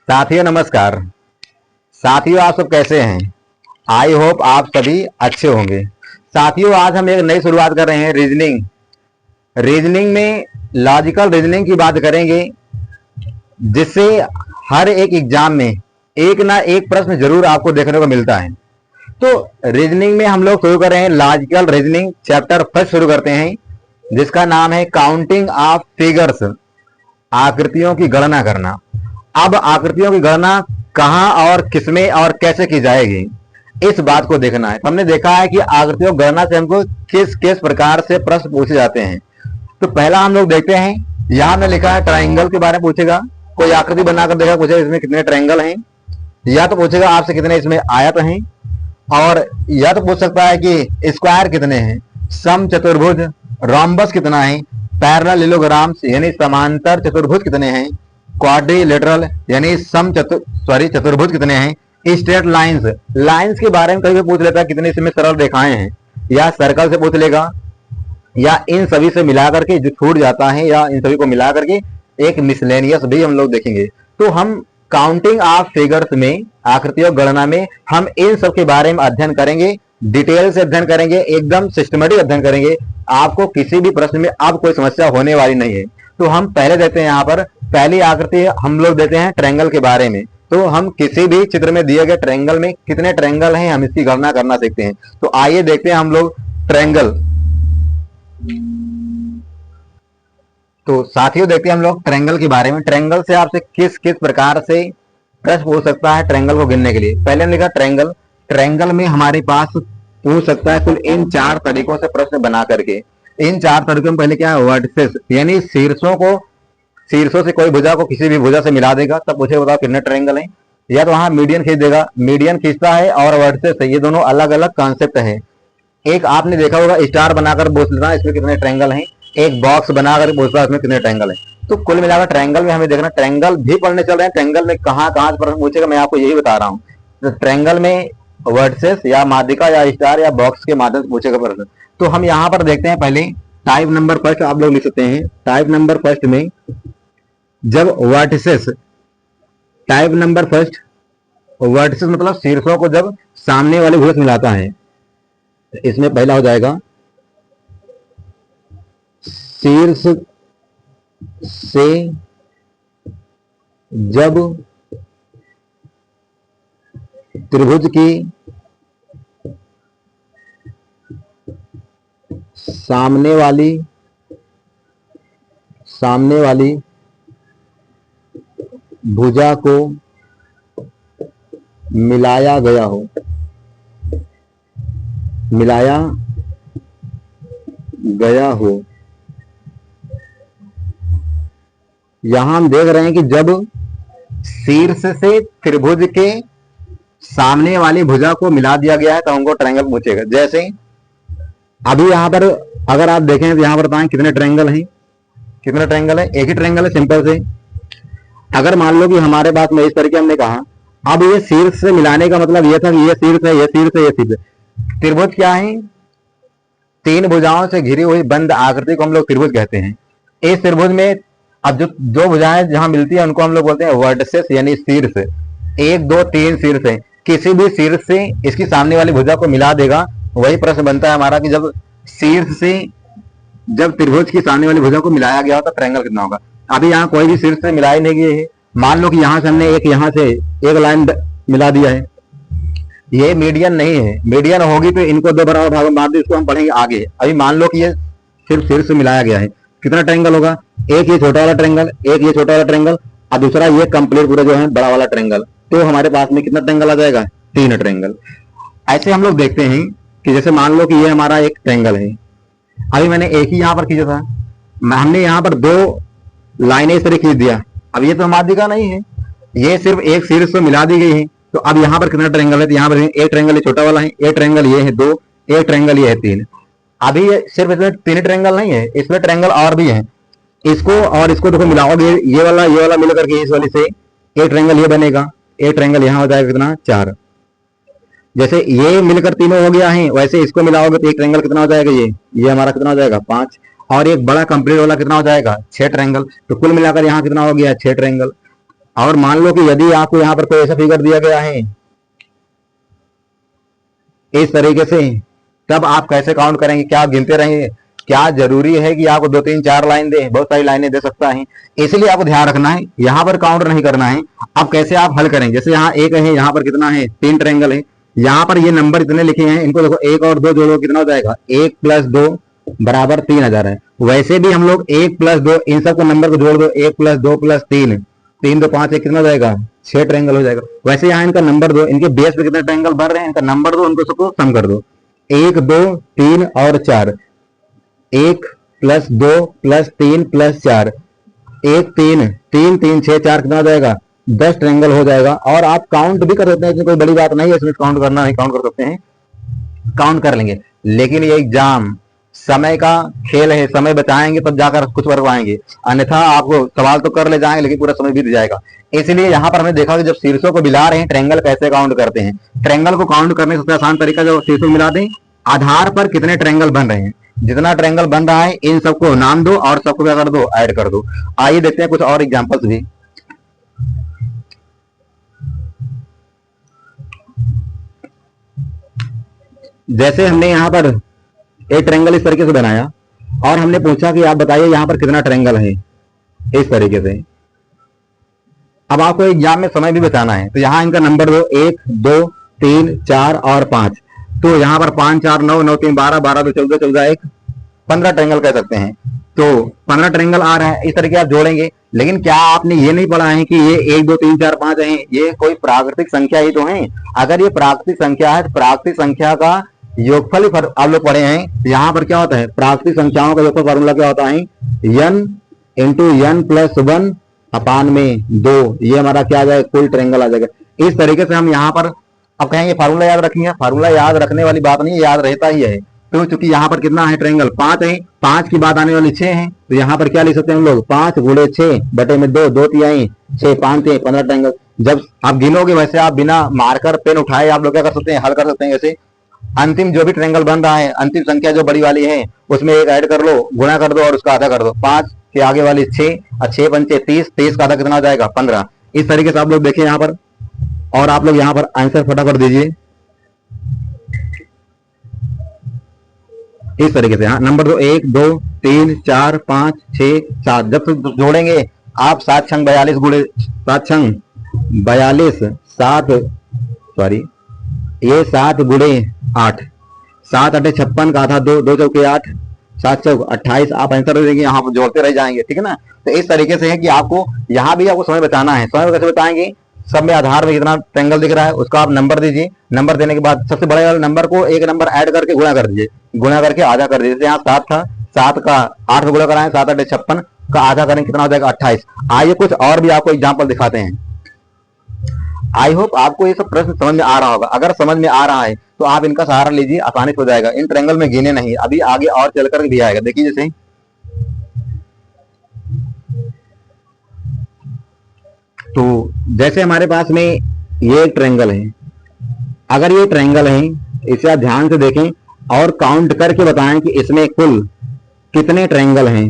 साथियों नमस्कार। साथियों आप सब कैसे हैं? आई होप आप सभी अच्छे होंगे। साथियों आज हम एक नई शुरुआत कर रहे हैं रीजनिंग में लॉजिकल रीजनिंग की बात करेंगे, जिससे हर एक एग्जाम में एक ना एक प्रश्न जरूर आपको देखने को मिलता है। तो रीजनिंग में हम लोग शुरू कर रहे हैं लॉजिकल रीजनिंग चैप्टर फर्स्ट शुरू करते हैं, जिसका नाम है काउंटिंग ऑफ फिगर्स, आकृतियों की गणना करना। अब आकृतियों की गणना कहां और किसमें और कैसे की जाएगी, इस बात को देखना है। हमने देखा है कि आकृतियों की गणना से हमको किस किस प्रकार से प्रश्न पूछे जाते हैं। तो पहला हम लोग देखते हैं, यहां हमने लिखा है ट्राइंगल के बारे में पूछेगा। कोई आकृति बनाकर देखा, पूछेगा इसमें कितने ट्राइंगल हैं, या तो पूछेगा आपसे कितने इसमें आयत हैं, और या तो पूछ सकता है कि स्क्वायर कितने हैं, समचतुर्भुज, रोम्बस कितना है, पैरेललोग्राम्स यानी समांतर चतुर्भुज कितने हैं, क्वाड्रिलेटरल यानी चतुर्भुज कितने हैं, स्ट्रेट लाइंस के बारे में कभी पूछ लेता है कितने इसमें सरल रेखाएं हैं, या सर्कल से पूछ लेगा, या इन सभी से मिला करके जो छूट जाता है, या इन सभी को मिला करके एक मिसलेनियस भी हम लोग देखेंगे। तो हम काउंटिंग ऑफ फिगर्स में, आकृतियों गणना में हम इन सब के बारे में अध्ययन करेंगे, डिटेल से अध्ययन करेंगे, एकदम सिस्टमेटिक अध्ययन करेंगे। आपको किसी भी प्रश्न में अब कोई समस्या होने वाली नहीं है। तो हम पहले देते हैं, यहाँ पर पहली आकृति हम लोग देते हैं ट्रायंगल के बारे में। तो हम किसी भी चित्र में दिए गए ट्रायंगल में कितने ट्रायंगल हैं, हम इसकी गणना करना सीखते हैं। तो आइए देखते हैं हम लोग ट्रायंगल। तो साथियों देखते हैं हम लोग ट्रायंगल के बारे में। ट्रायंगल से आपसे किस किस प्रकार से प्रश्न पूछ सकता है ट्रायंगल को गिनने के लिए। पहले हमने लिखा ट्रायंगल। ट्रायंगल में हमारे पास पूछ सकता है कुल इन 4 तरीकों से प्रश्न बना करके। इन 4 तरीकों में पहले क्या है, वर्टिसेस यानी शीर्षों से कोई भुजा को किसी भी भुजा से मिला देगा, तब पूछेगा बताओ कितने ट्रायंगल हैं। या तो वहां मीडियन खींच देगा, मीडियन खींचता है और वर्टिसेस है, ये दोनों अलग अलग कॉन्सेप्ट है। एक आपने देखा होगा स्टार बनाकर पूछना इसमें कितने ट्रायंगल हैं, एक बॉक्स बनाकर पूछना इसमें कितने ट्रायंगल हैं। तो कुल मिलाकर ट्रायंगल में हमें देखना, ट्रायंगल भी पढ़ने चल रहे हैं, ट्रायंगल में कहां कहां से प्रश्न पूछेगा मैं आपको यही बता रहा हूँ। तो ट्रायंगल में वर्टिसेस या माध्यिका या स्टार या बॉक्स के माध्यम से पूछेगा प्रश्न। तो हम यहाँ पर देखते हैं, पहले टाइप नंबर फर्स्ट आप लोग लिख सकते हैं। टाइप नंबर फर्स्ट में जब vertices, type number first vertices मतलब शीर्षों को जब सामने वाले भुजा से मिलाता है, इसमें पहला हो जाएगा शीर्ष से जब त्रिभुज की सामने वाली भुजा को मिलाया गया हो। यहां हम देख रहे हैं कि जब शीर्ष से त्रिभुज के सामने वाली भुजा को मिला दिया गया है तो हमको ट्रायंगल पूछेगा। जैसे अभी यहां पर अगर आप देखें तो यहां पर बताएं कितने ट्रायंगल हैं, कितने ट्रायंगल है, एक ही ट्रायंगल है सिंपल से। अगर मान लो कि हमारे पास में इस तरीके हमने कहा, अब ये शीर्ष से मिलाने का मतलब ये था कि ये शीर्ष है, ये शीर्ष है, ये शीर्ष है। त्रिभुज क्या है, 3 भुजाओं से घिरी हुई बंद आकृति को हम लोग त्रिभुज कहते हैं। इस त्रिभुज में अब जो भुजाएं जहां मिलती है उनको हम लोग बोलते हैं वर्टिसेस यानी शीर्ष। 1 2 3 शीर्ष है, किसी भी शीर्ष से इसकी सामने वाली भुजा को मिला देगा। वही प्रश्न बनता है हमारा कि जब शीर्ष से जब त्रिभुज की सामने वाली भुजा को मिलाया गया हो तो ट्रायंगल कितना होगा। अभी यहाँ कोई भी शीर्ष से मिलाई नहीं गई है। मान लो कि यहां से हमने यहाँ से एक लाइन मिला दिया है, ये मीडियन नहीं है। मीडियन होगी तो इनको 2 बराबर भागों में बांट दो, इसको हम पढ़ेंगे आगे। अभी मान लो कि ये सिर्फ शीर्ष से मिलाया गया है, कितना ट्रायंगल होगा, एक ये छोटा वाला ट्रायंगल, एक ये छोटा वाला ट्रायंगल और दूसरा ये कंप्लीट पूरा जो है बड़ा वाला ट्रायंगल। तो हमारे पास में कितना ट्रायंगल आ जाएगा, 3 ट्रायंगल। ऐसे हम लोग देखते हैं कि जैसे मान लो कि ये हमारा एक ट्रायंगल है, अभी मैंने एक ही यहाँ पर खींचा था, हमने यहाँ पर 2 लाइनें इस तरह खींच दिया। अब ये तो माध्यिका नहीं है, ये सिर्फ एक शीर्ष से मिला दी गई है। तो अब यहाँ पर कितना ट्रायंगल है, तो यहाँ पर एक ट्रायंगल छोटा वाला है, एक ट्रायंगल ये है 2, एक ट्रायंगल ये है 3। अभी ये सिर्फ इसमें 3 ट्रायंगल नहीं है, इसमें ट्रायंगल और भी है। इसको और इसको देखो मिलाओगे, ये वाला मिल करके इस वाले से एक ट्रायंगल ये बनेगा, एक ट्रायंगल यहाँ हो जाएगा कितना 4। जैसे ये मिलकर तीनों हो गया है, वैसे इसको मिलाओगे तो एक ट्रायंगल कितना हो जाएगा, ये हमारा कितना हो जाएगा 5, और एक बड़ा कंप्लीट वाला कितना हो जाएगा 6 ट्रायंगल। तो कुल मिलाकर यहाँ कितना हो गया 6 ट्रायंगल। और मान लो कि यदि आपको यहां पर कोई ऐसा फिगर दिया गया है इस तरीके से, तब आप कैसे काउंट करेंगे? क्या आप गिनते रहेंगे? क्या जरूरी है कि आपको 2 3 4 लाइन दे? बहुत सारी लाइनें दे सकता है, इसलिए आपको ध्यान रखना है यहां पर काउंट नहीं करना है। अब कैसे आप हल करेंगे? जैसे यहाँ एक है, यहाँ पर कितना है? 3 ट्रायंगल है, यहाँ पर ये नंबर इतने लिखे हैं, इनको देखो 1 और 2 जोड़ो कितना हो जाएगा? 1 + 2 बराबर 3000 है। वैसे भी हम लोग 1 + 2 इन सबको नंबर को जोड़ दो, 1 + 2 + 3, 3 2 5 1 कितना हो जाएगा? 6 ट्रायंगल हो जाएगा। वैसे यहाँ इनका नंबर दो, इनके बेस पे कितने ट्रायंगल बन रहे हैं इनका नंबर दो, उनको सबको सम कर दो। 1 2 3 और 4, 1 + 2 + 3 + 4, 1 3 3 3 6 4 कितना हो जाएगा? 10 ट्रायंगल हो जाएगा। और आप काउंट भी कर सकते हैं, इसमें कोई बड़ी बात नहीं है, इसमें काउंट करना नहीं, काउंट कर सकते हैं, काउंट कर लेंगे। लेकिन ये एग्जाम समय का खेल है, समय बचाएंगे तब जाकर कुछ कर पाएंगे, अन्यथा आपको सवाल तो कर ले जाएंगे लेकिन पूरा समय बीत जाएगा। इसलिए यहाँ पर हमने देखा कि जब शीर्षों को मिला रहे हैं ट्रायंगल कैसे काउंट करते हैं। ट्रायंगल को काउंट करने का सबसे आसान तरीका, जब शीर्षों मिला दें, आधार पर कितने ट्रायंगल बन रहे हैं, जितना ट्रायंगल बन रहा है इन सबको नाम दो और सबको क्या कर दो? ऐड कर दो। आइए देखते हैं कुछ और एग्जाम्पल्स भी। जैसे हमने यहाँ पर एक ट्रायंगल इस तरीके से बनाया और हमने पूछा कि आप बताइए यहाँ पर कितना ट्रायंगल है, इस तरीके से। अब आपको एग्जाम में समय भी बताना है, तो यहाँ इनका नंबर दो, 1 2 3 4 और 5। तो यहाँ पर 5 4 9 9 3 12 12 2 14 14 1 15 ट्रायंगल कह सकते हैं। तो 15 ट्रायंगल आ रहा है, इस तरीके आप जोड़ेंगे। लेकिन क्या आपने ये नहीं पढ़ा है कि ये 1 2 3 4 5 है, ये कोई प्राकृतिक संख्या ही तो है। अगर ये प्राकृतिक संख्या है तो प्राकृतिक संख्या का योगफल आप लोग पढ़े हैं। यहाँ पर क्या होता है? प्राकृतिक संख्याओं का योगफल फॉर्मूला क्या होता है? n × n + 1 अपान में 2, ये हमारा क्या आ जाएगा? कुल ट्रायंगल आ जाएगा। इस तरीके से हम यहाँ पर अब कहेंगे फार्मूला याद रखेंगे, फार्मूला याद रखने वाली बात नहीं, याद रहता ही है। तो चूंकि यहाँ पर कितना है? ट्रायंगल 5 है, 5 की बात आने वाली 6 है, तो यहाँ पर क्या लिख सकते हैं हम लोग? 5 × 6 बटे में 2, 2 तिहाई 6 5 3 15 ट्रायंगल। जब आप गिनोगे वैसे आप बिना मार्कर पेन उठाए आप लोग क्या कर सकते हैं? हल कर सकते हैं। ऐसे अंतिम जो भी ट्रायंगल बन रहा है, अंतिम संख्या जो बड़ी वाली है उसमें 1 ऐड कर लो, गुणा कर दो और उसका आधा कर दो। 5 के आगे वाली 6 और 6 पंचे 30, 30 का आधा कितना हो जाएगा? 15। इस तरीके से आप लोग देखें यहाँ पर, और आप लोग यहाँ पर आंसर फटाफट दीजिए इस तरीके से। हाँ, नंबर दो, 1 2 3 4 5 6 7। जब जोड़ेंगे आप 7 छंग 42 गुणे 7 छंग 42 7 सॉरी ये 7 गुणे 8, 7 8 56 का आधा 2, 2 चौके 8, 7 चौक 28। आप आंसर देंगे, यहाँ पर जोड़ते रह जाएंगे, ठीक है ना। तो इस तरीके से है कि आपको यहाँ भी आपको समय बताना है। समय कैसे बताएंगे? सब में आधार में कितना ट्रायंगल दिख रहा है उसका आप नंबर दीजिए। नंबर देने के बाद सबसे बड़े वाले नंबर को एक नंबर ऐड करके गुणा कर दीजिए, गुणा करके आधा कर दीजिए। जैसे यहाँ 7 था, 7 का 8 में गुणा कराएं, 7 8 56 का आधा करें, कितना हो जाएगा? 28। आइए कुछ और भी आपको एग्जाम्पल दिखाते हैं। आई होप आपको ये सब प्रश्न समझ में आ रहा होगा। अगर समझ में आ रहा है तो आप इनका सहारा लीजिए, आसानी से हो जाएगा। इन ट्रायंगल में गिने नहीं, अभी आगे और चलकर भी आएगा। देखिए जैसे तो जैसे हमारे पास में ये एक ट्रायंगल है, अगर ये ट्रायंगल है इसे आप ध्यान से देखें और काउंट करके बताएं कि इसमें कुल कितने ट्रायंगल हैं।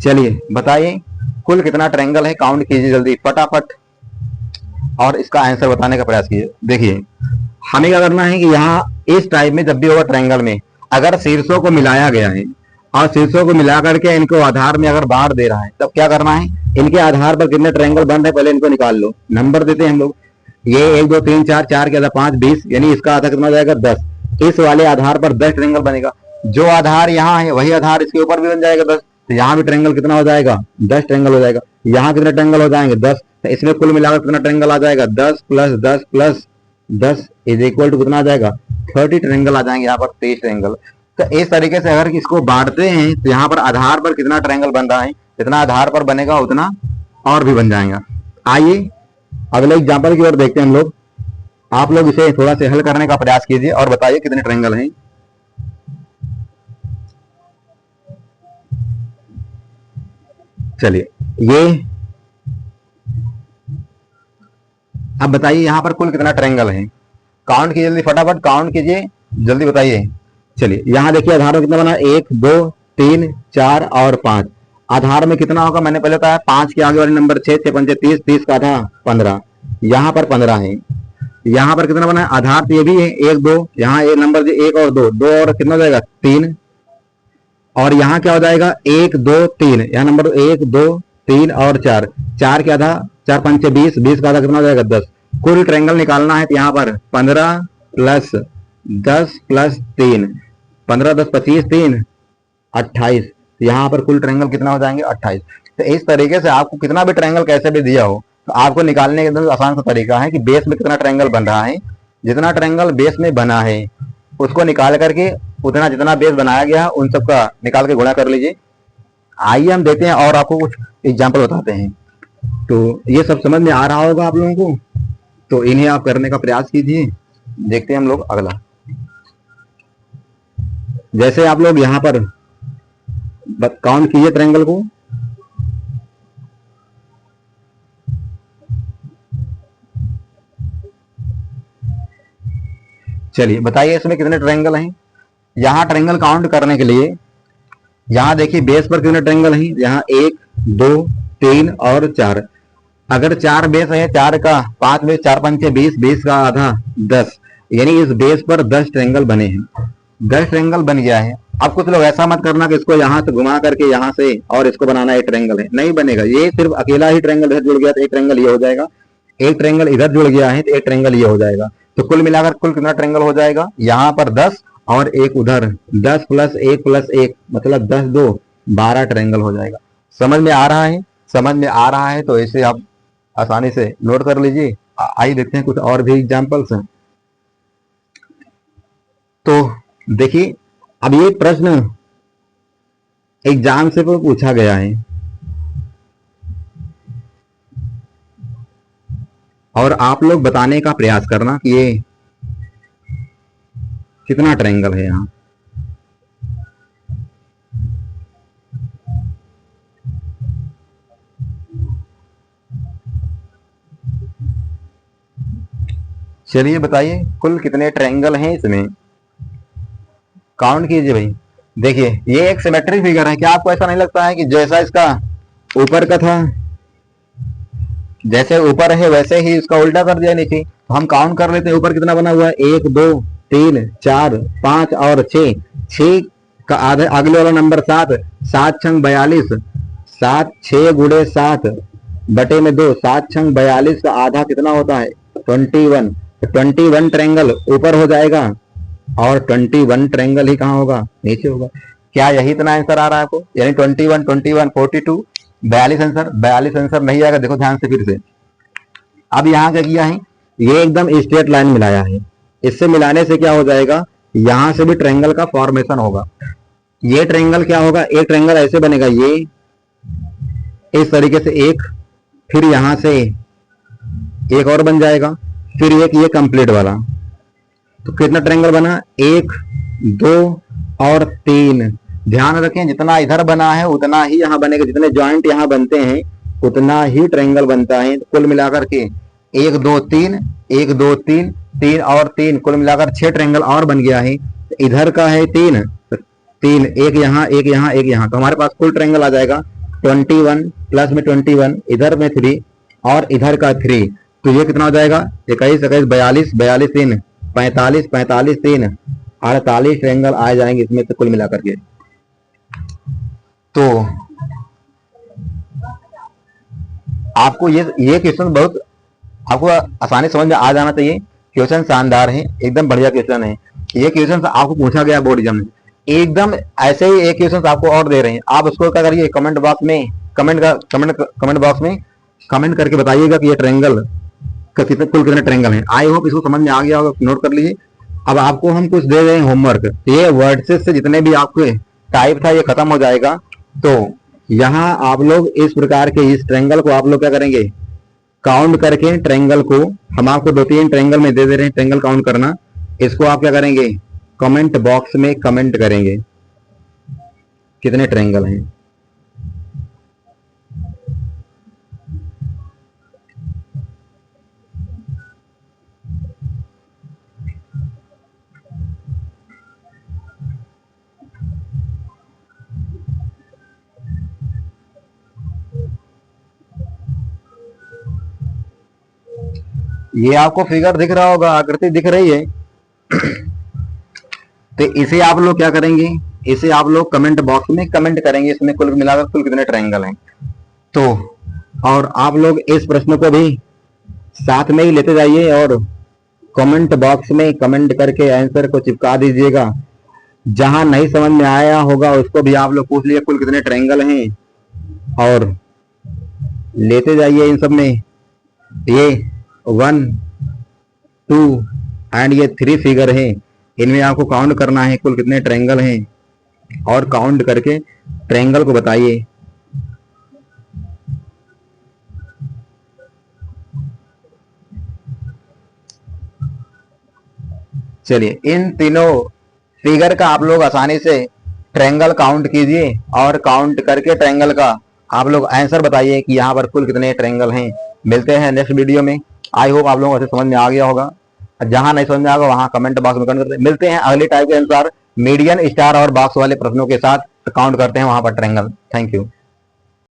चलिए बताइए कुल कितना ट्रायंगल है, काउंट कीजिए जल्दी फटाफट और इसका आंसर बताने का प्रयास कीजिए। देखिए हमें क्या करना है कि यहाँ इस टाइप में जब भी होगा ट्रायंगल में, अगर शीर्षों को मिलाया गया है और शीर्षों को मिला करके इनको आधार में अगर बांट दे रहा है, तब क्या करना है? इनके आधार पर कितने ट्रायंगल बन रहे हैं पहले इनको निकाल लो। नंबर देते हैं हम लोग, ये 1 2 3 4, 4 के आधा 5 20, यानी इसका आधा कितना हो जाएगा? 10। इस वाले आधार पर 10 ट्रायंगल बनेगा। जो आधार यहाँ है वही आधार इसके ऊपर भी बन जाएगा 10, तो यहाँ भी ट्रायंगल कितना हो जाएगा? 10 ट्रायंगल हो जाएगा। यहाँ कितने ट्रायंगल हो जाएंगे? 10। तो इसमें कुल मिलाकर कितना ट्रायंगल आ जाएगा? 10 + 10 + 10 = कितना आ जाएगा? 30 ट्रायंगल आ जाएंगे। यहाँ पर 23 ट्रायंगल। तो इस तरीके से अगर इसको बांटते हैं तो यहाँ पर आधार पर कितना ट्रायंगल बन रहा है, जितना आधार पर बनेगा उतना और भी बन जाएगा। आइए अगले एग्जाम्पल की ओर देखते हैं हम लोग। आप लोग इसे थोड़ा सा हल करने का प्रयास कीजिए और बताइए कितने ट्रायंगल हैं। चलिए ये अब बताइए यहाँ पर कुल कितना ट्रायंगल है। काउंट कीजिए जल्दी, फटाफट काउंट कीजिए, जल्दी बताइए। चलिए यहाँ देखिए आधार में कितना बना? 1 2 3 4 और 5। आधार में कितना होगा, मैंने पहले बताया 5 के आगे वाले नंबर 6, 6 पंचे 30, 30 का आधा 15, यहाँ पर 15 है। यहाँ पर कितना बना है, आधार तो ये भी है 1 2, यहाँ एक नंबर 1 और 2, 2 और कितना हो जाएगा 3, और यहाँ क्या हो जाएगा 1 2 3, यहाँ नंबर 1 2 3 और 4, 4 के आधा 4 पंचे 20, 20 का आधा कितना हो जाएगा 10। कुल ट्रायंगल निकालना है तो यहाँ पर 15 प्लस 10 प्लस 3, 15 10 25 3 28, यहाँ पर कुल ट्रायंगल कितना हो जाएंगे 28। तो इस तरीके से आपको कितना भी ट्रायंगल कैसे भी दिया हो तो आपको निकालने का आसान सा तरीका है कि बेस में कितना ट्रायंगल बन रहा है, जितना ट्रायंगल बेस में बना है उसको निकाल करके उतना जितना बेस बनाया गया है उन सबका निकाल के गुणा कर लीजिए। आइए हम देखते हैं और आपको कुछ एग्जाम्पल बताते हैं। तो ये सब समझ में आ रहा होगा आप लोगों को, तो इन्हें आप करने का प्रयास कीजिए। देखते हैं हम लोग अगला। जैसे आप लोग यहाँ पर काउंट कीजिए ट्रायंगल को, चलिए बताइए इसमें कितने ट्रायंगल हैं। यहाँ ट्रायंगल काउंट करने के लिए यहाँ देखिए बेस पर कितने ट्रायंगल हैं, यहाँ 1 2 3 और 4। अगर 4 बेस है, 4 का 5 बेस 4 पंचे 20, 20 का आधा 10, यानी इस बेस पर 10 ट्रायंगल बने हैं। 10 ट्रायंगल बन गया है। अब कुछ लोग ऐसा मत करना कि इसको यहाँ से घुमा करके यहाँ से और इसको बनाना एक ट्रायंगल है, नहीं बनेगा। ये सिर्फ अकेला ही ट्रायंगल इधर जुड़ गया तो एक ट्रायंगल ये हो जाएगा, एक ट्रायंगल इधर जुड़ गया है तो एक ट्रायंगल ये हो जाएगा। तो कुल मिलाकर कुल कितना ट्रायंगल हो जाएगा, यहाँ पर 10 और एक उधर 10 प्लस 1 प्लस 1 मतलब 10 2 12 ट्रायंगल हो जाएगा। समझ में आ रहा है, समझ में आ रहा है तो इसे आप आसानी से नोट कर लीजिए। आइए देखते हैं कुछ और भी एग्जाम्पल्स हैं। तो देखिए अब ये प्रश्न एग्जाम से पूछा गया है और आप लोग बताने का प्रयास करना कि ये कितना ट्रायंगल है यहाँ। चलिए बताइए कुल कितने ट्रायंगल हैं इसमें, काउंट कीजिए भाई। देखिए ये एक सिमेट्रिक फिगर है, क्या आपको ऐसा नहीं लगता है कि जैसा इसका ऊपर का था, जैसे ऊपर है वैसे ही इसका उल्टा कर दिया नीचे। तो हम काउंट कर लेते हैं ऊपर कितना बना हुआ है, 1 2 3 4 5 और 6, 6 का आधे अगले वाला नंबर 7, 7 छंग 42, 7 6 गुड़े 7 बटे में 2, 7 छंग 42 का आधा कितना होता है 21। 21 ट्रायंगल ऊपर हो जाएगा और 21 ट्रायंगल ही कहाँ होगा, नीचे होगा। क्या यही इतना आंसर आ रहा है आपको, यानी 21 21 42 42 आंसर, 42 आंसर नहीं आएगा। देखो ध्यान से फिर से, अब यहाँ क्या किया है, ये एकदम स्ट्रेट लाइन मिलाया है। इससे मिलाने से क्या हो जाएगा, यहां से भी ट्रायंगल का फॉर्मेशन होगा। ये ट्रायंगल क्या होगा, एक ट्रायंगल ऐसे बनेगा, ये इस तरीके से एक, फिर यहां से एक और बन जाएगा, फिर एक ये कंप्लीट वाला। तो कितना ट्रायंगल बना, 1 2 और 3। ध्यान रखें जितना इधर बना है उतना ही यहाँ बनेगा, जितने ज्वाइंट यहाँ बनते हैं उतना ही ट्रायंगल बनता है। कुल मिलाकर के 1 2 3 1 2 3 3 और 3, कुल मिलाकर 6 ट्रायंगल और बन गया है। इधर का है 3, 3 एक यहाँ एक यहाँ एक यहाँ, तो हमारे पास कुल ट्रायंगल आ जाएगा 21 प्लस में 21, इधर में 3 और इधर का 3। तो ये कितना हो जाएगा, 21 21 42 42 3 45 45 3 48 ट्रायंगल आ जाएंगे इसमें से कुल मिलाकर के। तो आपको ये क्वेश्चन बहुत आपको आसानी समझ में आ जाना चाहिए। क्वेश्चन शानदार है, एकदम बढ़िया क्वेश्चन है। ये क्वेश्चन आपको पूछा गया बोर्ड एग्जाम में, एकदम ऐसे ही एक क्वेश्चन आपको और दे रहे हैं। आप उसको क्या करिए, कमेंट बॉक्स में कमेंट बॉक्स में कमेंट करके बताइएगा कि ये ट्रायंगल का कितने कुल कितने ट्रायंगल हैं। आई होप इसको समझ में आ गया होगा, नोट कर लीजिए। अब आपको हम कुछ दे रहे हैं होमवर्क, ये वर्डसेस से जितने भी आपके टाइप था ये खत्म हो जाएगा। तो यहाँ आप लोग इस प्रकार के इस ट्रायंगल को आप लोग क्या करेंगे, काउंट करके ट्रायंगल को, हम आपको 2-3 ट्रायंगल में दे रहे हैं ट्रायंगल काउंट करना, इसको आप क्या करेंगे, कमेंट बॉक्स में कमेंट करेंगे कितने ट्रायंगल हैं। ये आपको फिगर दिख रहा होगा, आकृति दिख रही है। तो इसे आप लोग क्या करेंगे, इसे आप लोग कमेंट बॉक्स में कमेंट करेंगे, इसमें कुल मिलाकर कुल कितने ट्रायंगल हैं। तो और आप लोग इस प्रश्न को भी साथ में ही लेते जाइए और कमेंट बॉक्स में कमेंट करके आंसर को चिपका दीजिएगा। जहां नहीं समझ में आया होगा उसको भी आप लोग पूछ लीजिए कुल कितने ट्रायंगल हैं, और लेते जाइए इन सब में। ये 1, 2 एंड ये 3 फिगर है, इनमें आपको काउंट करना है कुल कितने ट्रायंगल हैं, और काउंट करके ट्रायंगल को बताइए। चलिए इन तीनों फिगर का आप लोग आसानी से ट्रायंगल काउंट कीजिए, और काउंट करके ट्रायंगल का आप लोग आंसर बताइए कि यहाँ पर कुल कितने ट्रायंगल हैं। मिलते हैं नेक्स्ट वीडियो में। आई होप आप लोगों को समझ में आ गया होगा। जहां नहीं समझ में आएगा वहां कमेंट बॉक्स में कमेंट करते। मिलते हैं अगले टाइप के अनुसार मीडियन, स्टार और बॉक्स वाले प्रश्नों के साथ काउंट करते हैं वहां पर ट्रायंगल। Thank you.